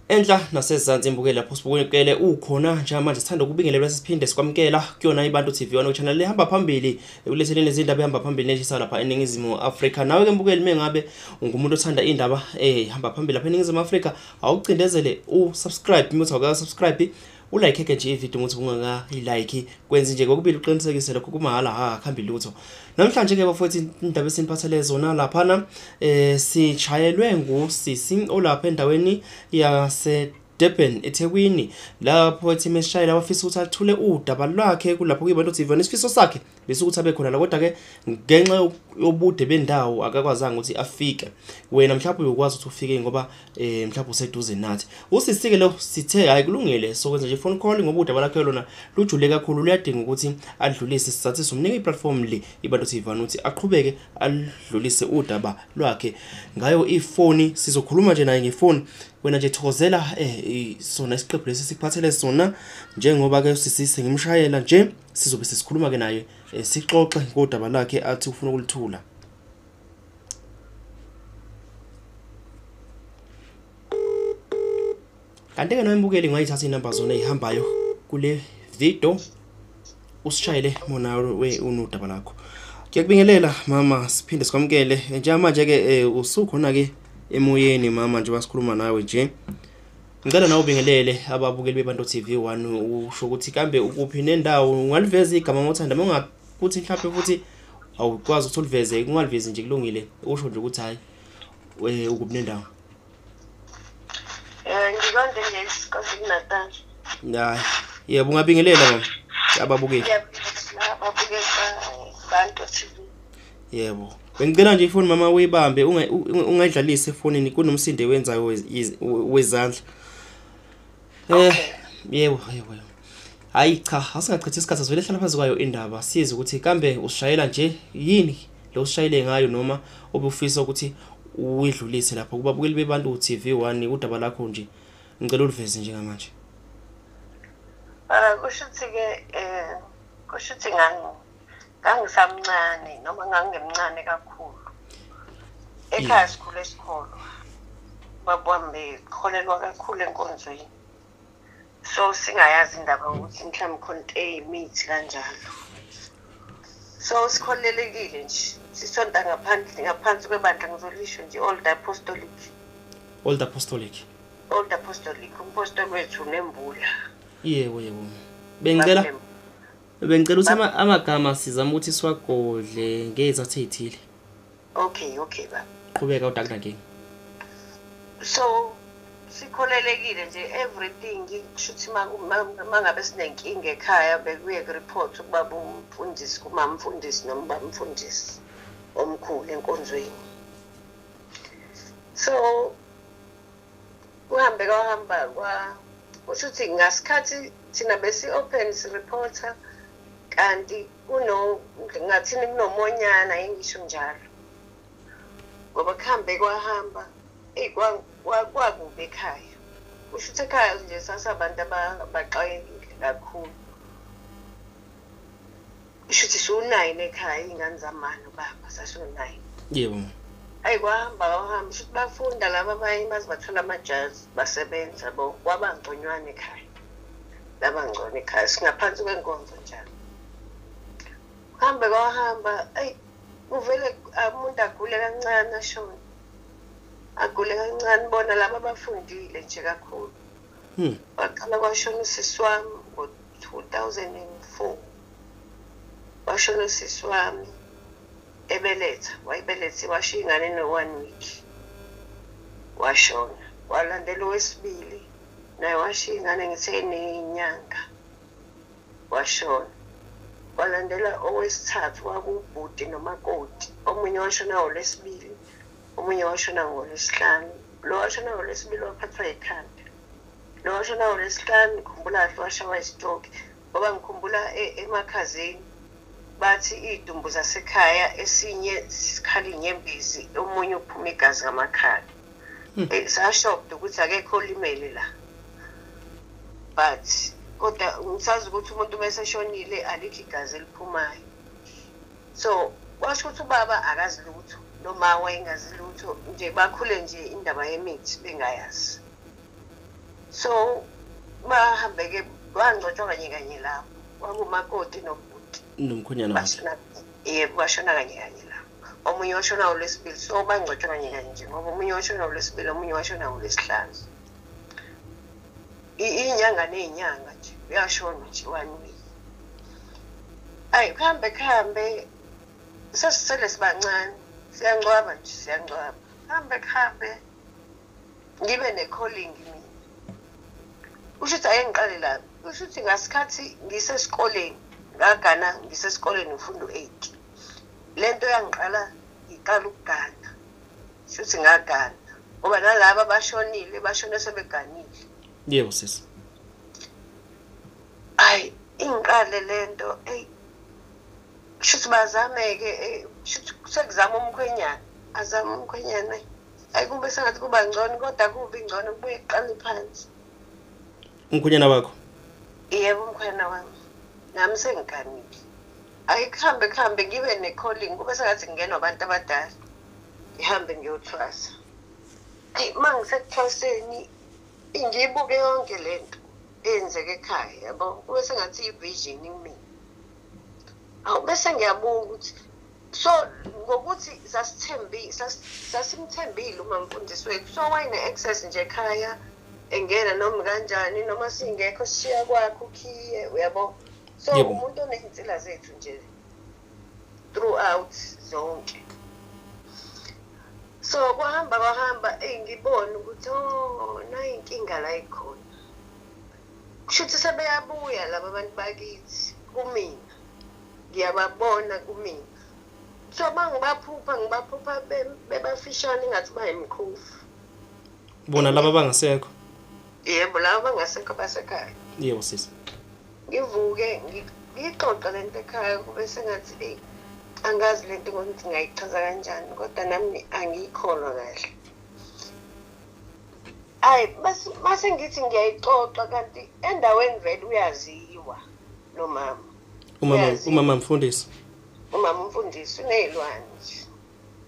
Enhla nasezantsi imbuke lapho sibukele ukhona njengamanje sithanda ukubingelela sesiphinde sikwamukela kuyona iBantu TV one channel lehamba phambili ekuletheleni izindaba ehamba phambili neshisa lapha eNingizimu Afrika. Nawe ke mbukeli mengabe ungumuntu othanda indaba ehamba phambili lapha eNingizimu Afrika, awucindezele usubscribe uma uthaka subscribe, ulike ke nje ivideo ukuthi ungaka ilike, kwenza nje kokubili uqinisekise lokho kumahala akhambi lutho. Namhlanje ke bafowethu indaba esiniphathele zona lapha sichayelwe ngusisi olapha endaweni yase Durban eThekwini, lapho ethi mesishayela wafisa ukuthi athule udaba lwakhe kulapho kuyibantu TV nesifiso sakhe bese ukuthi abe khona la, kodwa ke ngenxa yobude bendawo akakwazanga ukuthi afike. Wena mhlawumbe uyokwazi ukuthi ufike ngoba mhlawumbe useduze nathi. Usisike lo sithe hayi kulungile sokwenza nje phone call ngoba udaba lakhe lona lujule kakhulu, luyadinga ukuthi adlulise isizathu somnika iplatform le iBantu TV ukuthi aqhubeke adlulise udaba lwakhe ngayo ifoni. Sizokhuluma nje naye ngefoni, wena nje thokozela sona isiqephu lesi sikuphathele sona, njengoba ke usisise ngimshayela nje sizobe sesikhuluma ke naye sixoxe ngodaba lakhe athi ufuna ukulithula. Kanti ke nombukeli ngayithatha inamba zona ezihambayo kule video, usishayele mona we unudaba lakho. Ngiyakubingelela mama, siphinde sikwamukele njengamanje ke usukhona ke emoyeni mama, nje basikhuluma nawe nje. Ngicela nawe ubingelele ababukeli beBantu TV one, usho ukuthi kambe ukuphi nendawo, ungaliveza igama ngothanda ungakuthi mhlawumbe futhi awukwazi ukuthi uliveze, ungalivezi nje kulungile, usho nje ukuthi hayi ukuphi nendawo. Ngikonde nje isikhathi Natal. Hayi yebo, ungabingelela mama ababukeli. Ababukeli Bantu TV. Yebo, bengicela nje ifoni mama uyibambe, ungayidlalisa efonini, kunomsindo wenzayo wezandla. Yebo. Hayi cha, asingachithi isikhathi sivele hlala phansi kwayo indaba, size ukuthi kambe usishayela nje yini lo usishayele ngayo, noma obufisa ukuthi uyidlulise lapho kubabukeli beBantu TV one udaba lakho nje, ngicela uliveze nje ngamanje. Kusho ukuthi ngangisamncane noma ngangemncane kakhulu. Ekhaya sikhule isikolo, babambe kholelwa kakhulu enkonzweni, so singayazi indaba ukuthi mhlawumbe khona imithi kanjalo. So sikholelekile nje, sisonta ngaphansi kwebandla, ngizolisho nje Old Apostolic, umpostoli wethu Nembula. Yebo. Bengicela ukuthi amagama sizama ukuthi siwagodle ngezathu ezithile. Okay ba. Qhubeka udakunankinga. So sikholelekile nje everything, kushuthi mangabe sinenkinga ekhaya bekuye report kubaba umfundisi, kumama umfundisi noma baba umfundisi omkhulu enkonzweni. So kuhamba kushuthi ngasikhathi thina besi open si reporter, kanti ngathini kunomonyana engisho njalo, ngoba kuhambe kwahamba kwakubi ekhaya. Kusho ukuthi ekhaya nje sasabantu abaxakekile kakhulu. Kusho ukuthi su-9 ekhaya, iy'ngane zamani ubaba sasu-9. Yebo. Hayi kwahamba kusho ukuthi bafunda laba abanye baze bathola amajazi basebenza, kwabangconywana ekhaya, labangcono ekhaya, singaphansi kwenkonzo njalo. Kuhambe kwahamba, kuvele umuntu agule kancane ashona. Agule kancane, bona laba abafundile nje kakhulu. Waqala kwashona usisi wami ngo-2004. Washona usisi wami wayibelethe, washiya ingane no-1 week. Washona. Walandela owesibili, naye washiya ingane ngesenenyanga. Washona. Walandela owesithathu, kwakubhuti nomakoti. Omunye washona ngolwesibili, omunye washona ngolwesihlanu. Lo washona ngolwesibili waphathwa ikhanda. Lo washona ngolwesihlanu ngikhumbula kahle washawa istroke, ngoba ngikhumbula emakhazeni bathi idumbu zasekhaya esinye sikhala inyembezi, omunye uphuma igazi ngamakhala. Sashoked ukuthi akekho olimele la, but kodwa ngisazi ukuthi umuntu bese shonile alikho igazi eliphumayo. So washo ukuthi ubaba akazi lutho, noma wayengazi lutho, nje bakhule nje indaba yemithi bengayazi. So bahambe ke wangcotshwa kanye kanye lapho kwakumakoti nobhuti nomkhonyana wakhe. bashona yebo bashona kanye kanye lapho omunye washona ngolwesibili so bangcotshwa kanye kanye nje ngoba omunye washona ngolwesibili omunye washona ngolwesihlanu inyanga nezinyanga nje uyashona nje 1 week ayi kuhambe sesisele sibancane siyangcwaba nje siyangcwaba kuhambe ngibe ne-calling mina usho ukuthi ayengiqale lapho usho ukuthi ngasikhathi ngisesikoleni ngagana ngisesikoleni ufundo 8 lento yangiqala iqala ukugana usho ukuthi ngagana ngoba nalabo bashonile bashone sebeganile Yebo sisi. ayi ingiqale lento usho ukuthi bazame-ke sekuzama umkhwenyana azama umkhwenyana ayi kumbe sengathi kuba ngcono kodwa kubi ngcono kubuye kuqale phansi Umkhonyana wakho. yebo umkhwenyana wami nami sengiganile ayikuhambe ngibe ne-calling kube sengathi ngingenwa abantu abadala ngihambe ngiyothwasa ayi uma ngisekuthwaseni ngiyibuke yonke lento eyenzeke ekhaya yabo kube sengathi i-vision kumina awu bese ngiyabuka ukuthi so ngokuthi sasimthembile uma mfundisi wethu so wayene-access nje ekhaya engena noma kanjani noma singekho sishiya kwakho ukhiye uyabo so Yebo. umuntu oney'nsila zethu nje throughout zonke so kwahamba ngibona ukuthi nayinkinga la ikhona kusho ukuthi sebeyabuya laba bantu bakithi kumina ngiyababona kumina so ngibaphupha bebafishane ingathi bayimkhofu Bona laba bangasekho. yebo laba bangasekho basekhaya Yebo sisi. ngivuke ngixoxa lento ekhaya kube sengathi angazi lento ukuthi ngayichaza kanjani kodwa nami angiyikholwa kahle ayi base ngithi ngiyayixoxa kanti endaweni vele uyaziwa lo mama Umama mfundisi. umama umfundisi unezilwane nje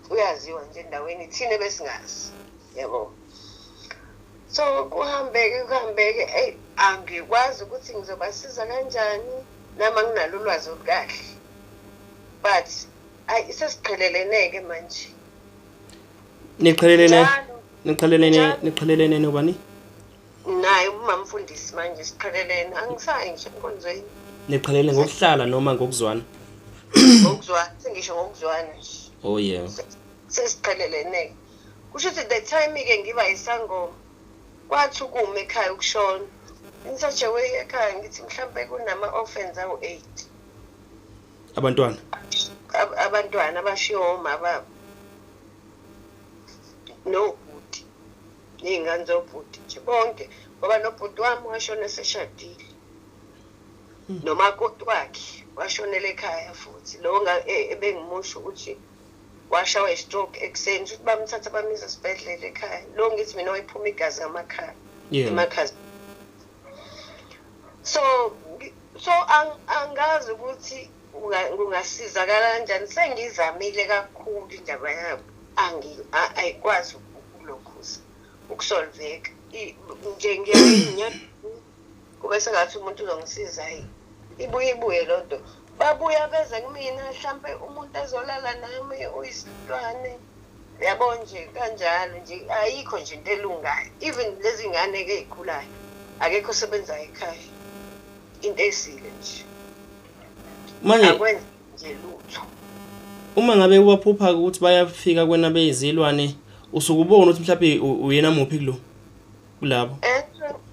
uyaziwa nje endaweni thina besingazi yabo so kuhambeke angikwazi ukuthi ngizobasiza kanjani nama nginalo ulwazi olukahle but ayi sesiqheleleneke manje Niqhelelene nobani? naye umama mfundisi manje siqhelelene angisayi ngisho enkonzweni Niqhelele ngokuhlala noma ngokuzwana? ngokuzwana sengisho ngokuzwana nje Oh yeah. sesiqhelelene kusho ukuthi the time-ke ngiba yisangoma kwathi ukuma ekhaya ukushona in such a way ekhaya ngithi mhlawumbe kunama-orphans awu-8 abantwana abashiwe oma babo nobhuti ney'ngane zobhuti nje bonke ngoba nobhuti wami washona eseshadile nomakoti wakhe washonela ekhaya futhi lo ebengimusho ukuthi washawa i-stroke ekuseni ukuthi bamthatha bamisa esibhedlela ekhaya lo ngithi mina wayiphuma igazi ngamakhala emakhaya so angazi ukuthi kungasizakala kanjani sengizamile kakhulu indaba yabo ayikwazi ukulokhuza ukusolveka nje ngiyayinya kube sengathi umuntu uzongisiza ibuye lonto babuya beze kumina mhlambe umuntu ezolala nami uyisilwane yabo nje kanjalo nje ayikho nje into elungayo even lezi ngane ke ezikhulayo akekho sebenza ekhaya into esile nje manje akwenza nje lutho uma ngabe ubaphupha ukuthi bayafika kwena beyizilwane usukubona ukuthi mhlawumbe uyena muphi kulabo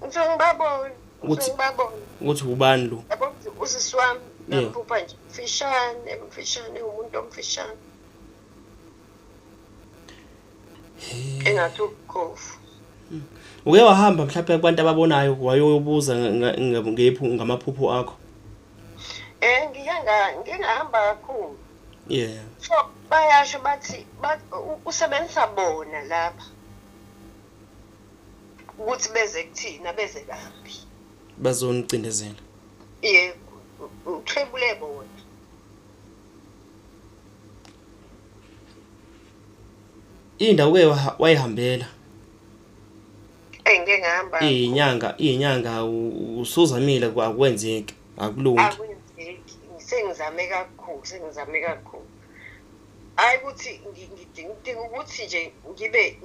ngibabona ukuthi ubani lo yabo usiswami ngaphupha nje mfishane umuntu omfishane engathi ukhofu uke wahamba mhlawumbe kubantu ababonayo wayobuza ngamaphupho akho ngingahamba kakhulu yeah so bayasho bathi usebenzisa bona lapha ukuthi beze kuthina beze kambi bazongicindezela yebo uthebule bona indawo ke wayihambela engike ngahamba inyanga usuzamile akwenzeki akulungi akwenzeki sengizame kakhulu hayi ukuthi ngidinga ukuthi nje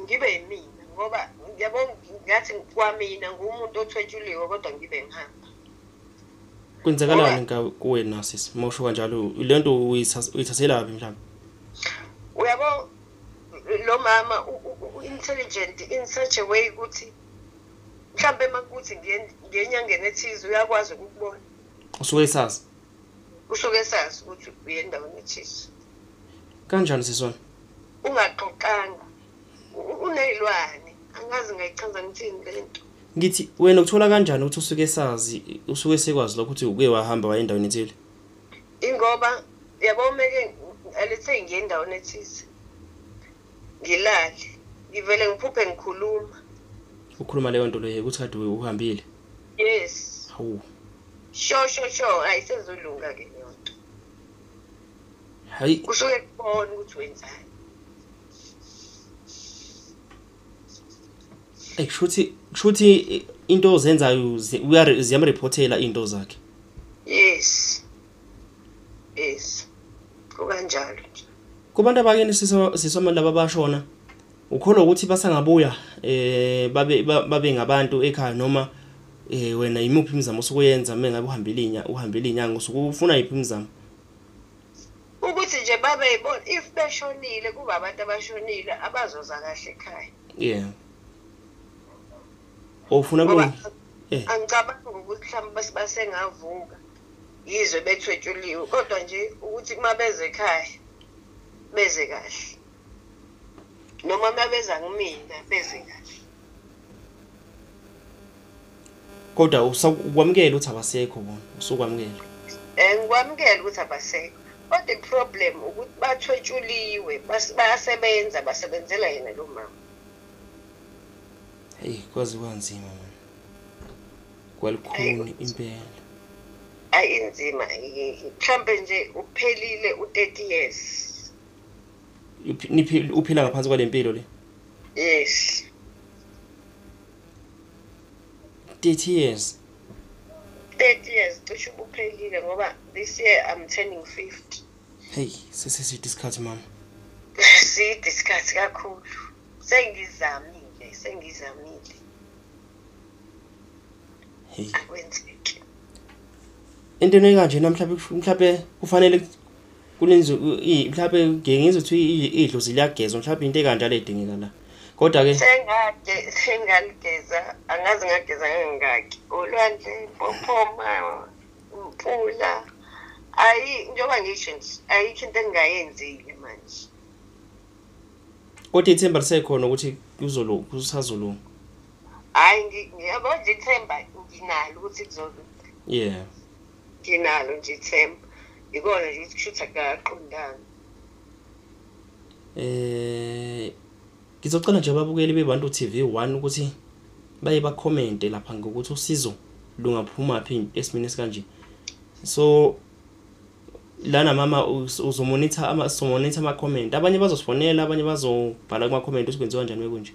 ngibe mina ngoba ngiyabona ngathi kwamina ngumuntu othwetshuliwe kodwa ngibe ngihamba kwenzakalani kuwena sisi mawusho kanjalo lento uyithathela laphi mhlawumbe uyabo lo mama intelligent in such a way ukuthi mhlambe makuthi ngenyangeni ethize uyakwazi ukubona usuke esazi ukuthi uyendaweni ethize kanjani sisona ungaxoxanga unelwane angazi ngayichaza ngithini lento ngithi wena ukuthola kanjani ukuthi usuke esazi usuke sekwazi lokho ukuthi uke wahamba waye endaweni ethile ingoba yabo meke alethe ngiye endaweni ethize ngilali ngivele ngiphuphe ukhuluma leyo nto leyo ukuthi kade uhambile yes hawu sho ayisezolunga ke leyo nto hayi kusuke kubona ukuthi wenzani kushuthi into ozenzayo ziyamreportela into zakhe yes kukanjalo nje kubantu abakeni sisoma laba bashona ukholwa ukuthi basangabuya babe ngabantu ekhaya noma wena imuphi imizamo osukuyenza mengabe uhambile inyanga usukufuna iphi imizamo ukuthi nje babe yibona if beshonile kuba abantu abashonile abazoza kahle ekhaya ofuna angicabanga ukuthi mhlawumbe basengavuka yizwe bethwetshuliwe kodwa nje ukuthi uma beze ekhaya beze kahle noma mabeza kumina beze kahle kodwa ukwamukela ukuthi abasekho bona usukwamukela ngikwamukela ukuthi abasekho kodwa iproblem ukuthi bathwetshuliwe bayasebenza basebenzela yena lo mama hey kwazi kwanzima manje kwalikhuni impela ayinzima mhlambe nje uphelile u30 years uphila ngaphansi kwalempilo le yes 30 years cishe uphelile ngoba this year I'm turning 50 hey sesisidiskhathi mama sidiscuss kakhulu sengizamile hey akwenzeki into ekanje mhlawumbe kufanele kulenzo mhlawumbe ngizothi idlo ziliyagezwa mhlawumbe into ekanje edingeka la kodwa ke sengaligeza angazi ngageza ngangaki olwandle pophoma umphula njoba ngisho nje ayikho into engayenzile manje kodwa ithemba lisekhona ukuthi kusazolunga hayi ngiyabona nje ithemba nginalo ukuthi kuzolunga nginalo nje ithemba ikona nje kushuthi akaqondana ngizocela nje ababukeli beBantu TV1 ukuthi baye bacommente lapha ngokuthi usizo lungaphuma phi esimini esikanje so lana mama uzomonitor ama comment abanye bazosifonela abanye bazobhala kuma comment ukuthi kwenziwa kanjani wekunje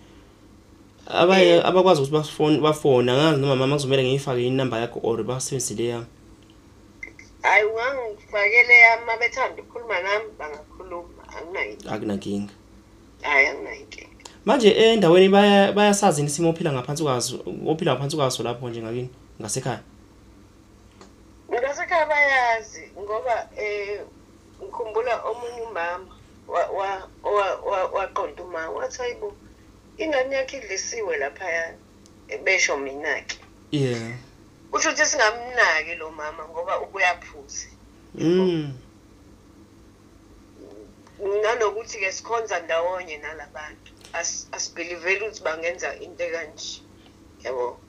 abakwazi ukuthi bafona ngazi noma mama kuzomela ngiyifake inamba yakho or basebenzile yami hayi wangifakele yami bethanda ukukhuluma nami bangakhuluma akunankinga hayi anginayinkinga manje endaweni bayasazi isimo ophila ngaphansi kwaso lapho nje ngakini ngasekhaya bayazi ngoba ngikhumbula omunye umama waqonda umama wathi hayibo ingane yakhe idlisiwe lapha besho mina ke usho ukuthi singamnaki lo mama ngoba ubuyaphuza nanokuthi ke sikhonza ndawonye nalabantu asibelievele ukuthi bangenza into kanje yabo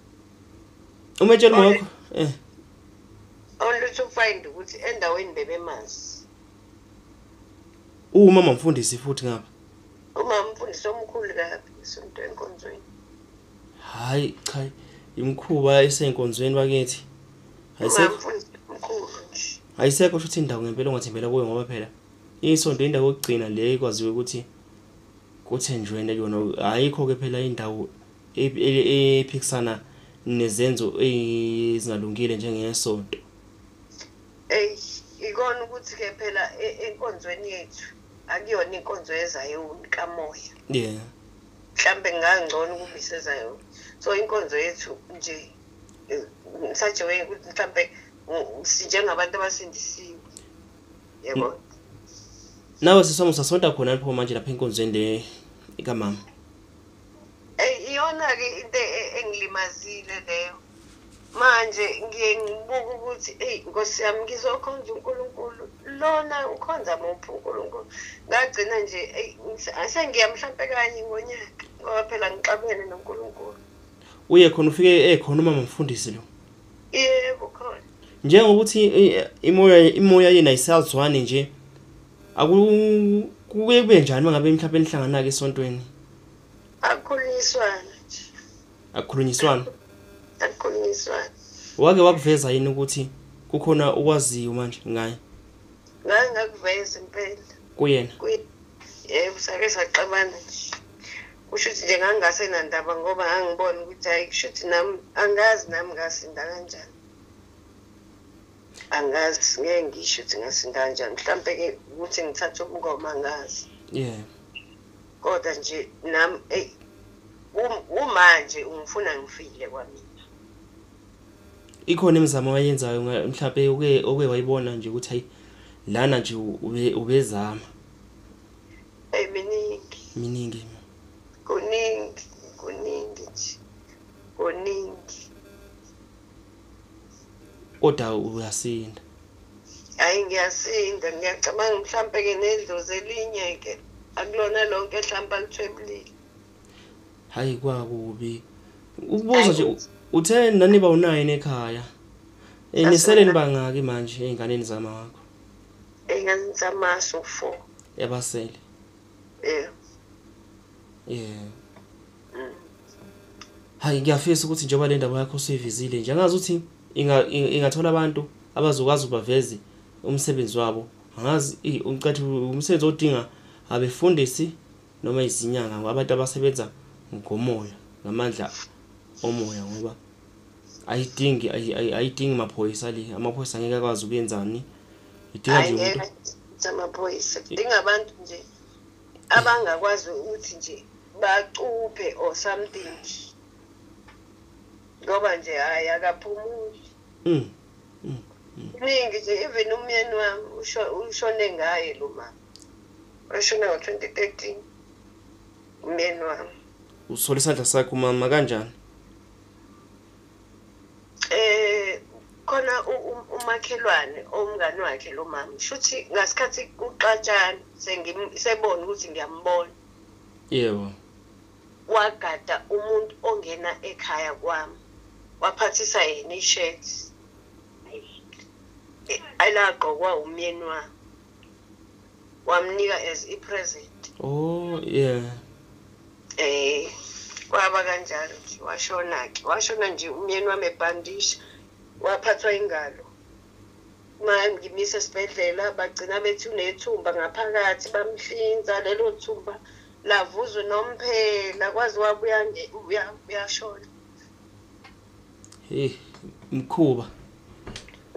umetshela ngokho only to find ukuthi endaweni bebemazi umama mfundisi futhi ngapha umama mfundisi omkhulu kabi isonto enkonzweni hayi cha imkhuba esenkonzweni bakithi ayisekho ukuthi indawo ngempela ongathembela kuyo ngoba phela isonto indawo yokugcina le ikwaziwe ukuthi kuthenjweni yona ayikho ke phela indawo ephikisana nezenzo ezingalungile njengesonto. Ikona ukuthi ke phela enkonzweni yethu akuyona inkonzo yezayoni kamoya. Yeah. Mhlambe ngangcono ukubisezayoni. So inkonzo yethu nje such a way ukuthi mhlambe sinjengabantu abasindisiwe. Yebo. Nawe sisongo sasonta khona lapho manje lapha enkonzweni le ikamama. Iyona ke into engilimazile leyo. Manje ngiye ngibuka ukuthi Nkosi yami ngizokhonza uNkulunkulu lona ukhonza muphi uNkulunkulu. Ngagcina nje asengiya mhlambe kanye ngonyaka ngoba phela ngixabene noNkulunkulu. Uye khona ufike ekhona umama mfundisi lo. Yebo khona. Njengokuthi imoya yena iselzwane nje kuye kube njani mangabe mhlawumbe nihlangana ke esontweni? Akukhulunyiswana nje. Akukhulunyiswana. Akukhulunyiswana. Wake wakuveza yini ukuthi kukhona ukwaziyo manje ngaye? Ngakuveza impela. Kuyena. Yebo sake saxabana nje. Kusho ukuthi nje ngangasena ndaba ngoba ngangibona ukuthi hayi kushuthi nami angazi nami ngasinda kanjani. Angazi ngeke ngisho ukuthi ngasinda kanjani. Mhlambe ke ukuthi ngithathe ubungoma ngazi. Yeah. Kodwa nje nami umanje ungifuna ngifile kwami. Ikhona imizamo wayenzayo mhlawumbe oke wayibona nje ukuthi hayi lana nje ubezama. Miningi. Kuningi nje. Kuningi. Kodwa uyasinda. Hayi ngiyasinda ngiyacabanga mhlambe ke nedlozi elinye ke akulona lonke mhlambe alithwebulile. Hayi kwakubi. Ubuza nje uthe naniba u9 ekhaya. Niseleni bangaki manje einganeni zama wakho? Einganeni zama so4. Yabasele. Yeah. Hayi ngiyafisa ukuthi njengoba le ndaba yakho usivizile nje angazi ukuthi ingathola abantu abazokwazi ubaveze umsebenzi wabo. Angazi umcathi umsebenzi odinga abefundisi noma izinyanga ngabantu abasebenza ngomoya ngamandla omoya ngoba ayidingi maphoyisa le amaphoyisa ngeke akwazi ukuyenzani idinga nje umuntu amaphoyisa idinga abantu nje abangakwazi ukuthi nje bacuphe or something ngoba nje hayi akaphumuli. Ningi nje even umyeni wami ushone ngaye lo mama washona ngo2013 umyeni wami. Usola isandla sakho mama kanjani? Khona umakhelwane omngani wakhe lo mama shuthi ngasikhathi uqatshana sebona ukuthi ngiyambona. Yebo. Wagada umuntu ongena ekhaya kwami waphathisa yena ishirt ayilaqokwa umyeni wami wamnika as a present. Oh yeah. Kwaba kanjalo nje washona nje umyeni wami ebhandisha waphathwa ingalo. Manje ngimise esibhedlela bagcina bethi unethumba ngaphakathi bamhlinza lelo thumba lavuza nomphela kwazi wabuya uyashona. Mkhuba.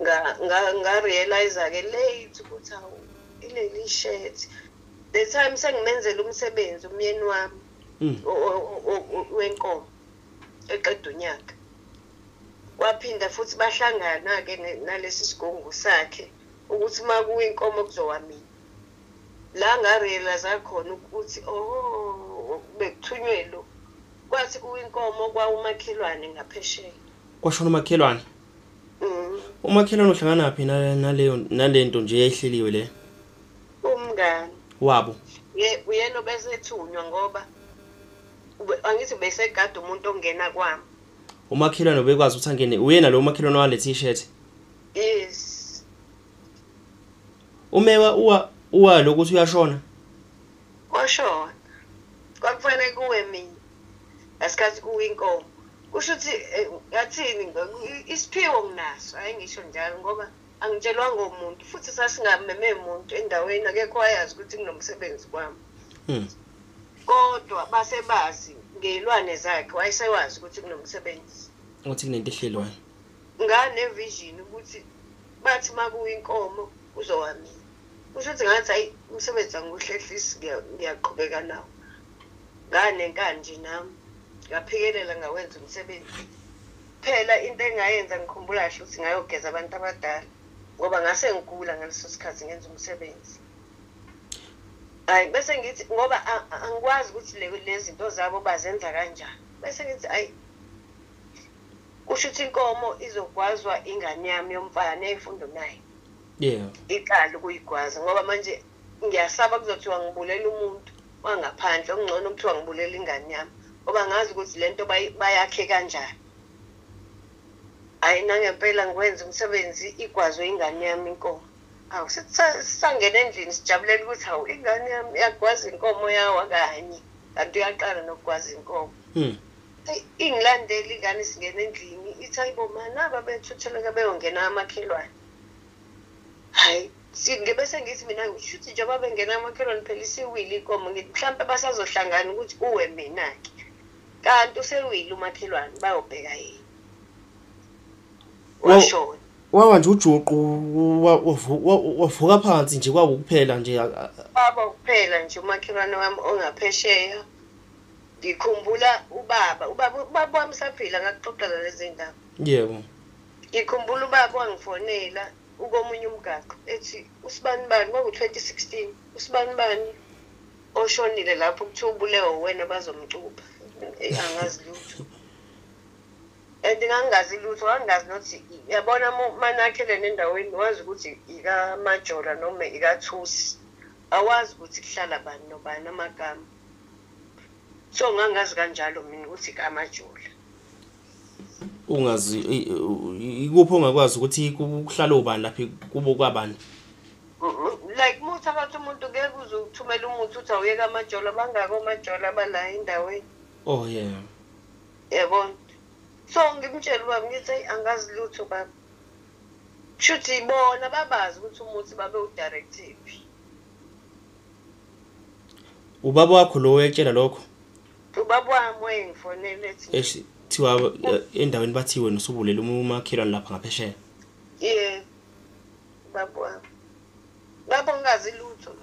Nga realize ke late ukuthi awu ileli shirt the time sengimenzela umsebenzi umyeni wami wenkomo eqeda unyaka waphinda futhi bahlangana ke nalesi sigungu sakhe ukuthi makuwe inkomo kuzowamina la nga realize khona ukuthi bekuthunywe lo kwathi kuwinkomo kwa umakhelwane ngaphesheya. Kwashona umakhelwane? Umakhelwane uhlangana naphi nalento nje eyayihleliwe le? Umngani wabo. Uyena obesethunywa ngoba angithi besegada umuntu ongena kwami. Umakhelwane obekwazi ukuthi angene uyena lo umakhelwane wale t-shirt? Yes. Umewa uwa lokuthi uyashona? Washona. Kwakufanele kuwe mina. Asikhathi kuwinkomo. Kusho ukuthi yathini isiphiwo nginaso hayi ngisho njalo ngoba angitshelwanga umuntu futhi sasingameme umuntu endaweni akekho wayazi ukuthi kunomsebenzi kwami. Kodwa basebazi ngeyilwane zakhe wayesewazi ukuthi kunomsebenzi. Uthi kunento ehlelwayo. Ngane vision ukuthi bathi makuyinkomo uzowamina. Kusho ukuthi ngathi hayi umsebenzi anguhlehlisi ngiyaqhubeka nawo. Ngane kanje nami ngaphikelela ngawenza umsebenzi. Phela into engayenza ngikhumbula kahle ukuthi ngayogeza abantu abadala ngoba ngase ngigula ngaleso sikhathi ngenza umsebenzi. Hayi bese ngithi ngoba angikwazi ukuthi lezi zinto zabo bazenza kanjani. Bese ngithi hayi kusho ukuthi inkomo izogwazwa ingane yami yomfana eyifundo nayo. Yeah. Iqala ukuyigwaza ngoba manje ngiyasaba kuzothiwa ngibulela umuntu wangaphandle okungcono ukuthiwa ngibulela ingane yami ngoba ngazi ukuthi lento bayakhe kanjani. Hayi nangempela ngikwenza umsebenzi igwazwe ingane yami inkomo. Awu sangena endlini sijabulela ukuthi hawu ingane yami iyagwaza inkomo yawa kanye kanti uyaqala nokugwaza inkomo. Ingilandela ingane singena endlini ithi hayibo mana babethutheleka beyongena amakhelwane. Hayi bese ngithi mina ngishuthi njengoba bengena amakhelwane phela isiwili inkomo ngithi mhlawumbe basazohlangana ukuthi uwe mina ke kanti usewili umakhelwane bayobheka yini. Washona. Wawa nje ujuqu wavuka phansi nje kwabe ukuphela nje baba kuphela nje umakhelwane wami ongaphesheya. Ngikhumbula ubaba wami saphila ngakuxoxela lezi ndaba. Yebo. Ngikhumbula ubaba wangifonela ukomunye umgaqo ethi usibani bani kwaku2016 usibani bani oshonile lapho kuthiwa ubulewe wena bazomcuba. Angazi lutho. Ngingangazi lutho angazi nothi yabona manakhele nendaweni wazi ukuthi ika Majola noma ika Thusi awazi ukuthi kuhlala bani nobani amagama. So ngangazi kanjalo mina ukuthi kaMajola. Ungazi ikuphi ongakwazi ukuthi kuhlala ubani lapha kubo kwabani? Like muthi abathi umuntu ngeke uzokuthumela umuthi uthi awuyeka amajola bangako amajola abala endaweni. Oh yeah. Yabona. So ngimtshela ubaba ngithi angazi lutho baba. Shuthi ibona babazi ukuthi umuthi babe udirective. Ubaba wakho lo uyetshela lokho? Ubaba wami wayengifonela ethi thiwa endaweni bathi wena usubulela umakhelwane lapha ngaphesheya. Yeah. Baba wami. Baba ungazi lutho.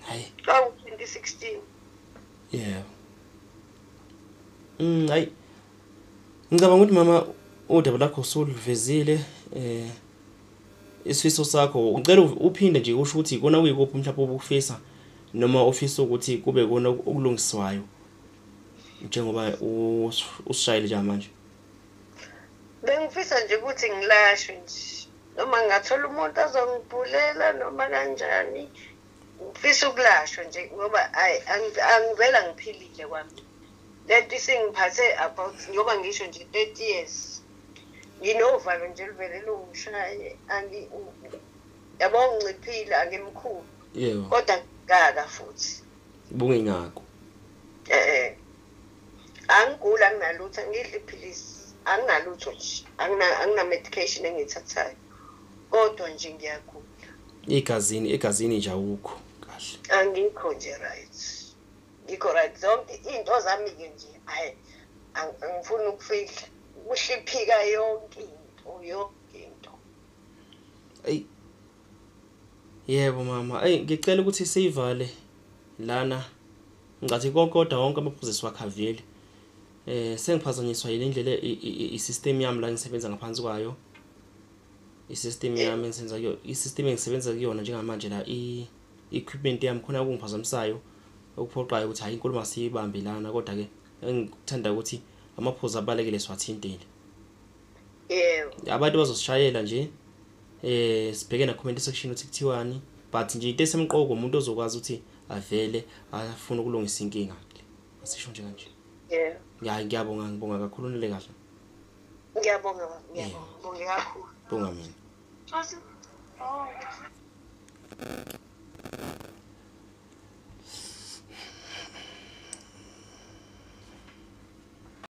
Hayi. 2016. Yeah. Hayi. Ngicabanga ukuthi mama udaba lakho usulivezile isifiso sakho ngicela uphinde nje usho ukuthi ikona kuyikuphi mhlawumbe ubufisa noma ofisa ukuthi kube kona okulungiswayo njengoba usishayile nje manje. Bengifisa nje ukuthi ngilashwe nje noma ngathola umuntu azongibhulela noma kanjani. Ngifisa ukulashwa nje ngoba angivela ngiphilile kwami. Lento singiphathe about ngoba ngisho nje 30 years. Nginovalo nje livele lungishaye yabo nginciphile angimkhulu. Yebo. Kodwa ngaka futhi. Bunge ngako. Angigula nginalutho ngidla iphilisi. Anginalutho nje. Angina medication engithathayo. Kodwa nje ngiyagula. Egazini nje awukho kahle. Angikho nje right. Ngikho right zonke into zami ke nje hayi angifuni ukufihla. Kuhliphika yonke into. Ey. Yebo mama, ngicela ukuthi sivale lana. Ngathi kodwa wonke amaphuzisi wakhaveli. Sengiphazanyiswa yile ndlela isystem yami la ngisebenza ngaphansi kwayo. Isystem yami engisenza kuyo, isystem engisebenza kuyona njengamanje la equipment yami khona kungiphazamisayo okuphoqayo ukuthi hayi inkulumo asiyibambe lana kodwa ke ngithanda ukuthi amaphuzu abalekele siwathintele. Yebo. Abantu bazosishayela nje sibheke na comment section uthi kuthiwani but nje into esemqoko umuntu ozokwazi ukuthi avele afuna ukulungisa inkinga. Asisho nje kanje. Yebo. Ngiyabonga kakhulu nile kahle. Ngiyabonga kakhulu. Bonga mina. Oh.